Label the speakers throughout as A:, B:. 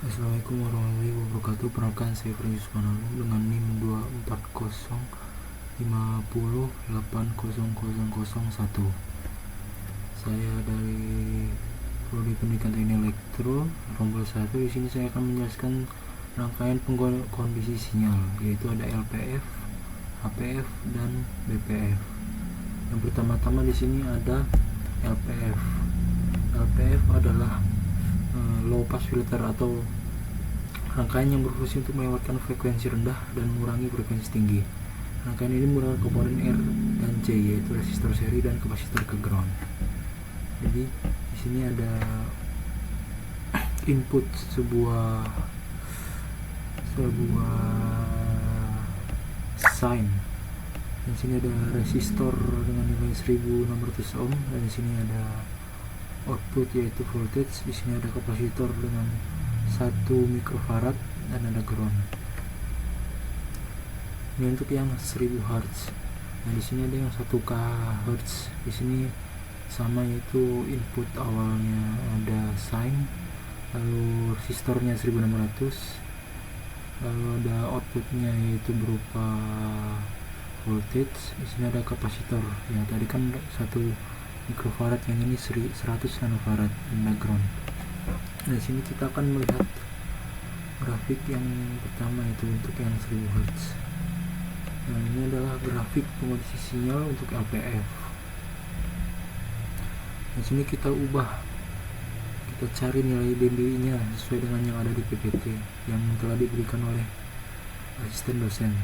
A: Assalamualaikum warahmatullahi wabarakatuh. Perkenalkan saya Franky Sukanalo dengan NIM 24050800001. Saya dari Prodi Pendidikan Teknik Elektro Rombol 1. Di sini saya akan menjelaskan rangkaian kondisi sinyal, yaitu ada LPF, HPF, dan BPF. Yang pertama-tama di sini ada LPF. LPF adalah low pass filter atau rangkaian yang berfungsi untuk melewatkan frekuensi rendah dan mengurangi frekuensi tinggi. Rangkaian ini menggunakan komponen R dan C, yaitu resistor seri dan kapasitor ke ground. Jadi di sini ada input sebuah sign. Di sini ada resistor dengan nilai 1600 ohm, dan di sini ada output yaitu voltage. Di sini ada kapasitor dengan 1 mikrofarad dan ada ground. Ini untuk yang 1000 Hz. Nah, di sini ada yang 1K Hz. Di sini sama, yaitu input awalnya ada sign, lalu resistornya 1600, lalu ada outputnya yaitu berupa voltage. Di sini ada kapasitor. Ya, tadi kan 1 mikrofarad, yang ini 100 nanofarad, dan ground. Nah, di sini kita akan melihat grafik yang pertama, itu untuk yang 1000 Hz. Nah, ini adalah grafik kondisi sinyal untuk LPF. Di sini kita cari nilai dB-nya sesuai dengan yang ada di PPT yang telah diberikan oleh asisten dosen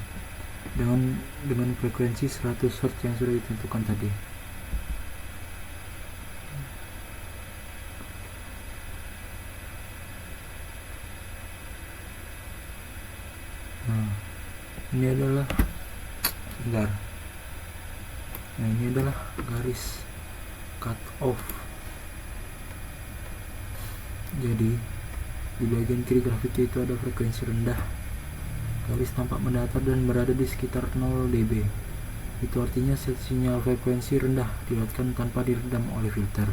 A: dengan frekuensi 100 Hz yang sudah ditentukan tadi. Nah, ini adalah garis cut off. Jadi di bagian kiri grafiknya itu ada frekuensi rendah. Garis tampak mendatar dan berada di sekitar 0 dB. Itu artinya sinyal frekuensi rendah dilewatkan tanpa diredam oleh filter.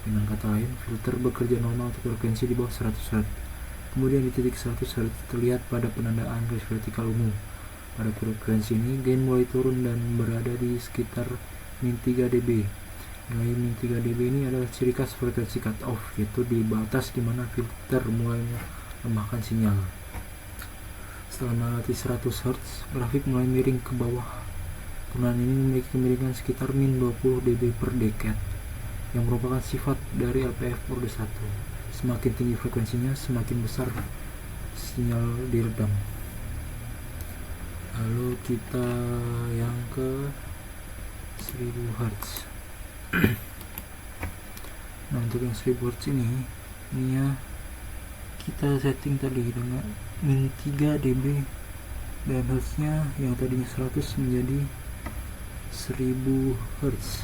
A: Dengan kata lain, filter bekerja normal untuk frekuensi di bawah 100 Hz. Kemudian di titik 100 Hz terlihat pada penandaan garis vertikal umum. Pada frekuensi ini, gain mulai turun dan berada di sekitar min 3 dB. Nilai min 3 dB ini adalah ciri khas frekuensi cut off, yaitu di batas di mana filter mulai melemahkan sinyal. Setelah melewati 100 Hz, grafik mulai miring ke bawah. Turunan ini memiliki kemiringan sekitar min 20 dB per decade, yang merupakan sifat dari LPF mode 1. Semakin tinggi frekuensinya, semakin besar sinyal diredam. Lalu kita yang ke 1000 Hz. Nah, untuk yang 1000 Hz ini ya kita setting tadi dengan min 3 dB, dan Hz-nya yang tadinya 100 menjadi 1000 Hz.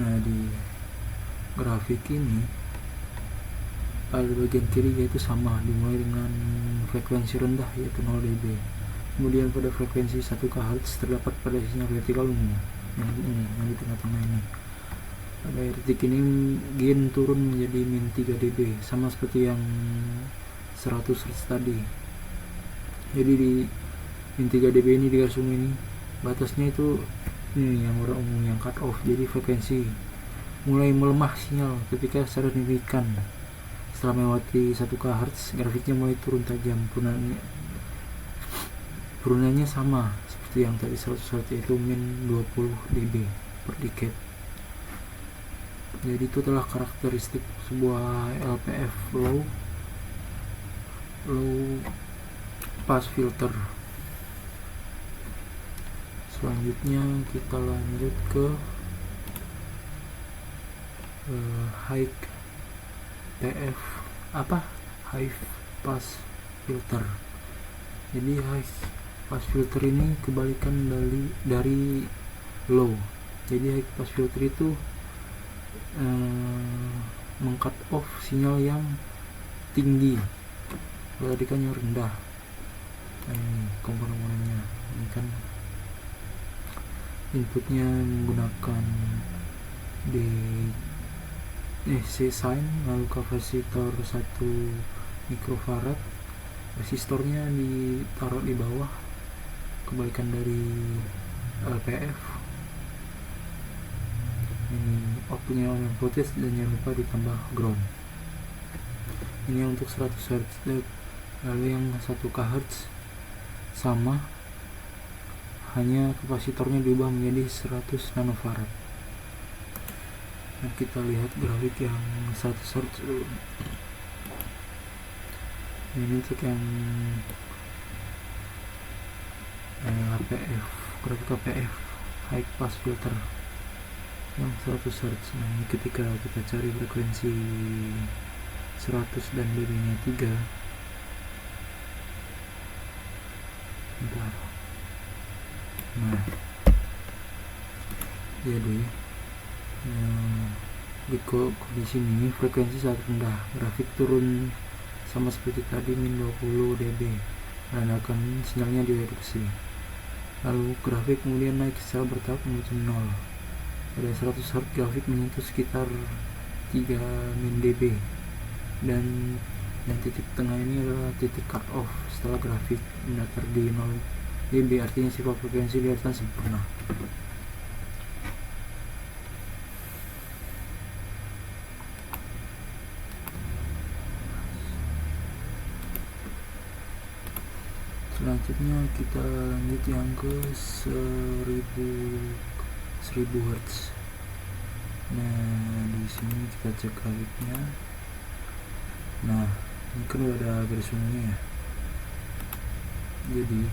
A: Nah, di grafik ini pada bagian kiri yaitu sama, dimulai dengan frekuensi rendah yaitu 0 dB. Kemudian pada frekuensi 1 kHz terdapat pada sinyal vertikal umum yang di tengah-tengah ini. Pada titik ini gain turun menjadi min 3 dB, sama seperti yang 100 Hz tadi. Jadi di min 3 dB ini, di garis umum ini, batasnya itu ini yang warna umum, yang cut off. Jadi frekuensi mulai melemah sinyal ketika secara signifikan. Setelah melewati 1 kHz, grafiknya mulai turun tajam. Turunannya sama seperti yang tadi 100 Hz, yaitu min 20 dB per decade. Jadi itu adalah karakteristik sebuah LPF, low pass filter. Selanjutnya kita lanjut ke high pass filter. Jadi high pass filter ini kebalikan dari low. Jadi high pass filter itu meng-cut off sinyal yang tinggi, tadi kan yang rendah. Nah, ini komponen-komponennya. Ini kan inputnya menggunakan DC sign, lalu kapasitor 1 mikrofarad. Resistornya ditaruh di bawah, kebalikan dari LPF. Ini outputnya on voltage dan jangan lupa ditambah ground. Ini untuk 100 Hz. Lalu yang 1 kHz sama, hanya kapasitornya diubah menjadi 100 nanofarad. Nah, kita lihat grafik yang 100 Hz dulu. Ini untuk yang HPF, grafik HPF, high pass filter yang 100 Hz. Nah, ini ketika kita cari frekuensi 100 dan dB nya 3. Bentar. Nah, jadi di kondisi ini frekuensi sangat rendah, grafik turun sama seperti tadi, min 20 dB, menandakan sinyalnya direduksi. Lalu grafik kemudian naik secara bertahap menuju 0. Pada 100 Hz grafik menyentuh sekitar 3 min dB, dan yang titik tengah ini adalah titik cut off setelah grafik mendatar di 0 dB, artinya sifat frekuensi kelihatan sempurna. Selanjutnya kita lanjut yang ke 1000 Hz. Nah, di sini kita cek grafiknya. Nah, ini kan udah ada garis ungunya ya. Jadi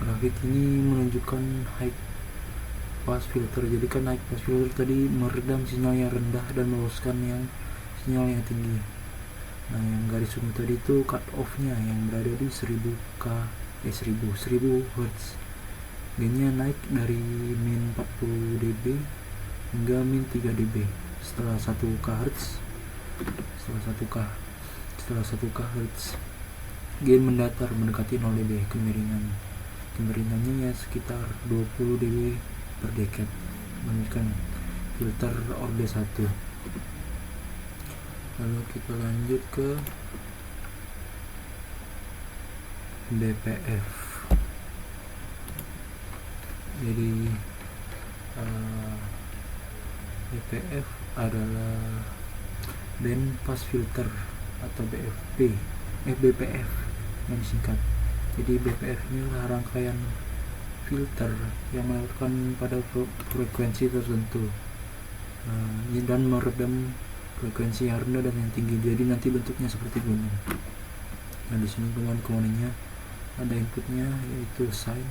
A: grafik ini menunjukkan high pass filter. Jadi kan high pass filter tadi meredam sinyal yang rendah dan meloloskan yang sinyal yang tinggi. Nah, yang garis ungu tadi itu cut off-nya yang berada di 1000 Hz. Gainnya naik dari min 40 dB hingga min 3 dB. Setelah 1 kHz, gain mendatar mendekati 0 dB. Kemiringannya ya sekitar 20 dB per decade, menggunakan filter orde 1. Lalu kita lanjut ke BPF. Jadi BPF adalah band pass filter atau BPF yang disingkat. Jadi BPF ini adalah rangkaian filter yang melewatkan pada frekuensi tertentu dan meredam frekuensi yang rendah dan yang tinggi. Jadi nanti bentuknya seperti gunung. Nah, di sini komponennya ada inputnya yaitu sine,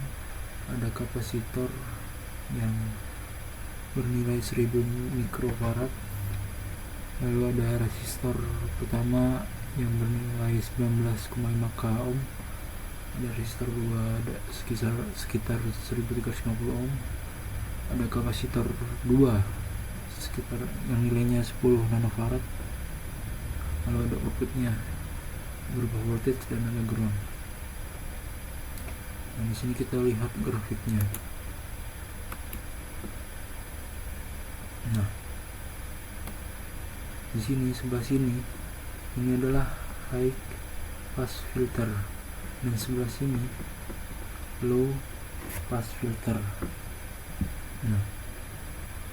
A: ada kapasitor yang bernilai 1000 mikrofarad, lalu ada resistor pertama yang bernilai 19,5 ohm, ada resistor kedua ada sekitar 1350 ohm, ada kapasitor 2 sekitar yang nilainya 10 nanofarad, lalu ada outputnya berupa voltage dan ada ground. Nah, di sini kita lihat grafiknya. Nah, di sini sebelah sini ini adalah high pass filter dan sebelah sini low pass filter. Nah,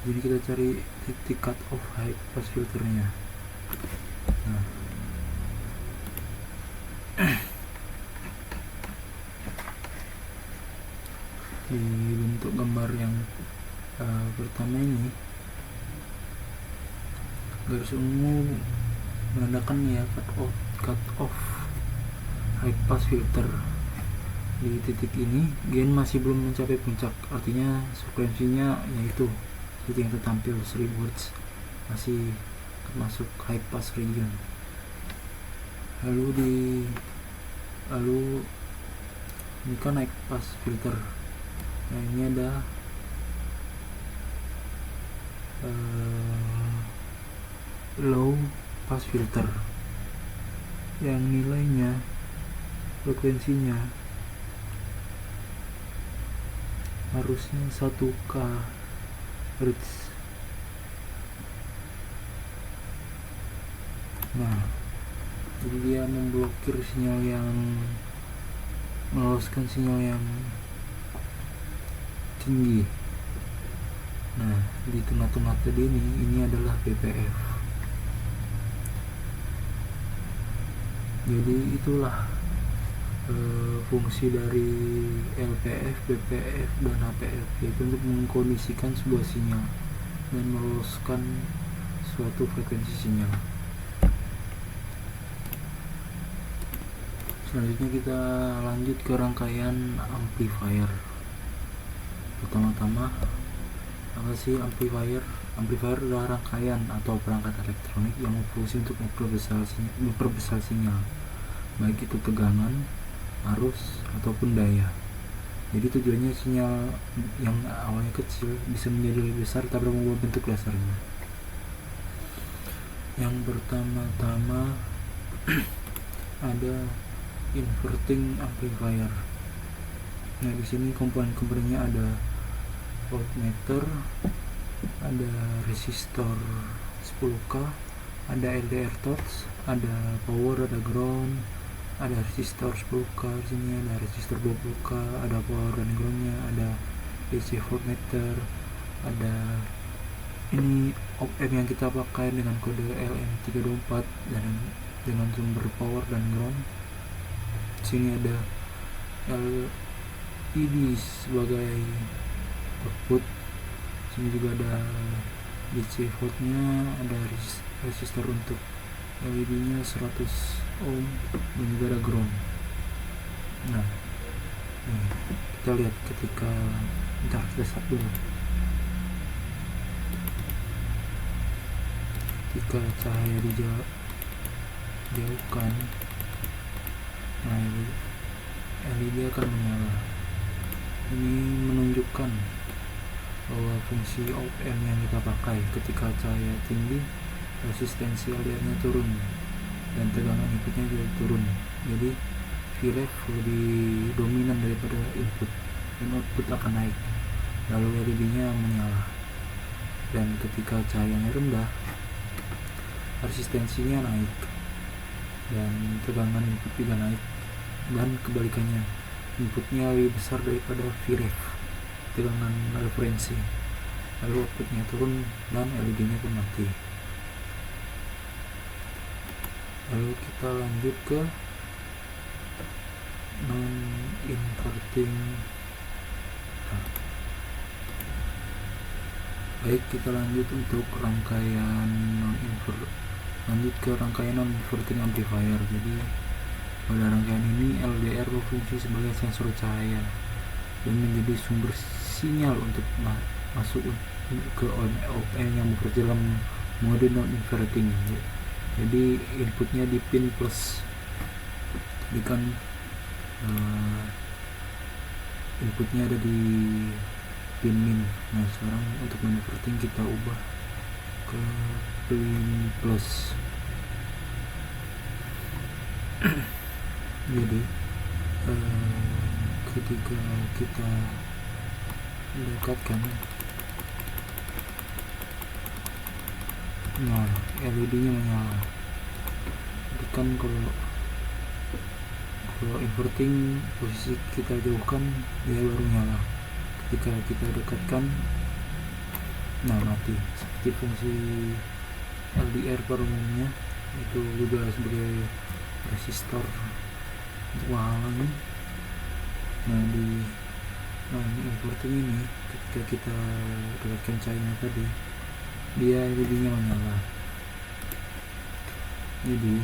A: jadi kita cari titik cut off high pass filternya. Nah, di bentuk gambar yang pertama ini garis ungu menandakan ya cut off high pass filter. Di titik ini gain masih belum mencapai puncak, artinya frekuensinya yaitu seperti yang tertampil 1000 Hz, masih termasuk high pass region. Lalu ini kan high pass filter. Nah, ini ada low pass filter yang nilainya frekuensinya harusnya 1 kHz. Nah, jadi dia memblokir sinyal yang meloloskan sinyal yang tinggi. Nah, di tengah-tengah tadi ini adalah BPF. Jadi itulah fungsi dari LPF, BPF, dan HPF, yaitu untuk mengkondisikan sebuah sinyal dan meloloskan suatu frekuensi sinyal. Selanjutnya kita lanjut ke rangkaian amplifier. Pertama-tama, apa sih amplifier? Amplifier adalah rangkaian atau perangkat elektronik yang berfungsi untuk memperbesar sinyal, baik itu tegangan, arus, ataupun daya. Jadi tujuannya sinyal yang awalnya kecil bisa menjadi lebih besar tanpa mengubah bentuk dasarnya. Yang pertama-tama ada inverting amplifier. Nah, di sini komponen-komponennya ada voltmeter, ada resistor 10K, ada LDR torch, ada power, ada ground, ada resistor 10K, di sini ada resistor 20K, ada power dan groundnya, ada DC voltmeter, ada ini op-amp yang kita pakai dengan kode LM324 dan dengan sumber power dan ground. Di sini ada LED sebagai output. Di sini juga ada DC voltnya, ada resistor untuk LED nya 100 ohm, dan juga ada ground. Nah, kita lihat ketika kita start dulu. Ketika cahaya dijauhkan, nah LED akan menyala. Ini menunjukkan bahwa fungsi op-amp yang kita pakai ketika cahaya tinggi, resistensi LDR-nya turun dan tegangan inputnya juga turun. Jadi Vref lebih dominan daripada input dan output akan naik, lalu LED-nya menyala. Dan ketika cahayanya rendah, resistensinya naik dan tegangan input juga naik, dan kebalikannya, inputnya lebih besar daripada Vref, tegangan referensi, lalu outputnya turun dan LED-nya pun mati. Lalu kita lanjut ke non-inverting. Baik, kita lanjut untuk rangkaian non-inverting amplifier. Jadi pada rangkaian ini LDR berfungsi sebagai sensor cahaya dan menjadi sumber sinyal untuk masuk ke op-amp yang bekerja dalam mode non-inverting. Jadi inputnya di pin plus. Jadi kan inputnya ada di pin min. Nah, sekarang untuk non-inverting kita ubah ke pin plus. Jadi ketika kita dekatkan, nah LED-nya menyala. Jadi kan kalau inverting posisi kita jauhkan, dia baru nyala. Ketika kita dekatkan, nah mati. Seperti fungsi LDR pada umumnya, itu juga sebagai resistor untuk menghalangi. Nah, di inverting ini ketika kita dekatkan cahaya tadi, dia LED-nya menyala. Jadi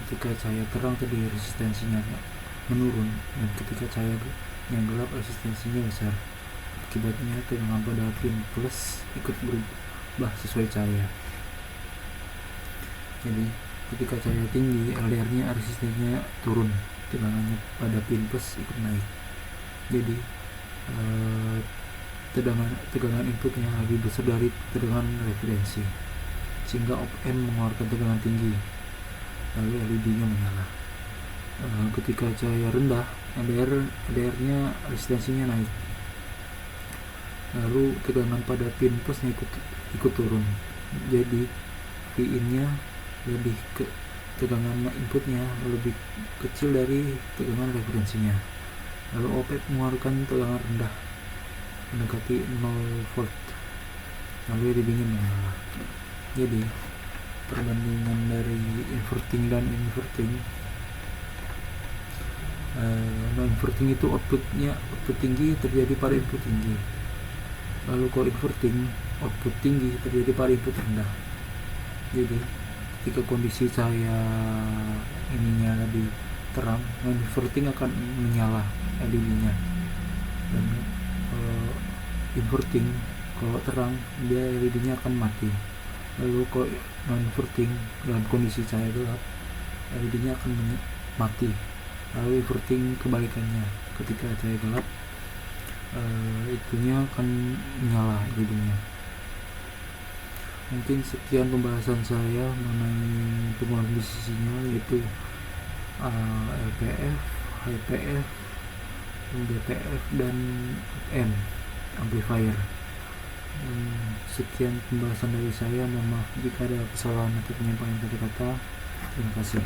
A: ketika cahaya terang tadi resistensinya menurun, dan ketika cahaya yang gelap resistensinya besar. Akibatnya tegangan pada pin plus ikut berubah sesuai cahaya. Jadi ketika cahaya tinggi, LDR-nya resistensinya turun, tegangannya pada pin plus ikut naik. Jadi tegangan inputnya lebih besar dari tegangan referensi, sehingga op-amp mengeluarkan tegangan tinggi, lalu LED-nya menyala. Ketika cahaya rendah, LDR-nya resistensinya naik, lalu tegangan pada pin plusnya ikut turun. Jadi Vin-nya lebih ke tegangan inputnya lebih kecil dari tegangan referensinya. Lalu OPAMP mengeluarkan tegangan rendah mendekati 0 volt, lalu readingnya menyala. Jadi perbandingan dari inverting dan inverting, non-inverting itu output tinggi terjadi pada input tinggi, lalu kalau inverting output tinggi terjadi pada input rendah. Jadi ketika kondisi cahaya ininya lebih terang, non-inverting akan menyala LED-nya, dan inverting kalau terang dia LED-nya akan mati. Lalu kalau non-inverting dalam kondisi cahaya gelap, LED-nya akan mati. Lalu inverting kebalikannya, ketika cahaya gelap itunya akan menyala LED-nya. Mungkin sekian pembahasan saya mengenai pengeluaran sinyal, yaitu LPF, HPF, DPF, dan M amplifier. Sekian pembahasan dari saya. Mohon maaf jika ada kesalahan atau penyampaian kata-kata. Terima kasih.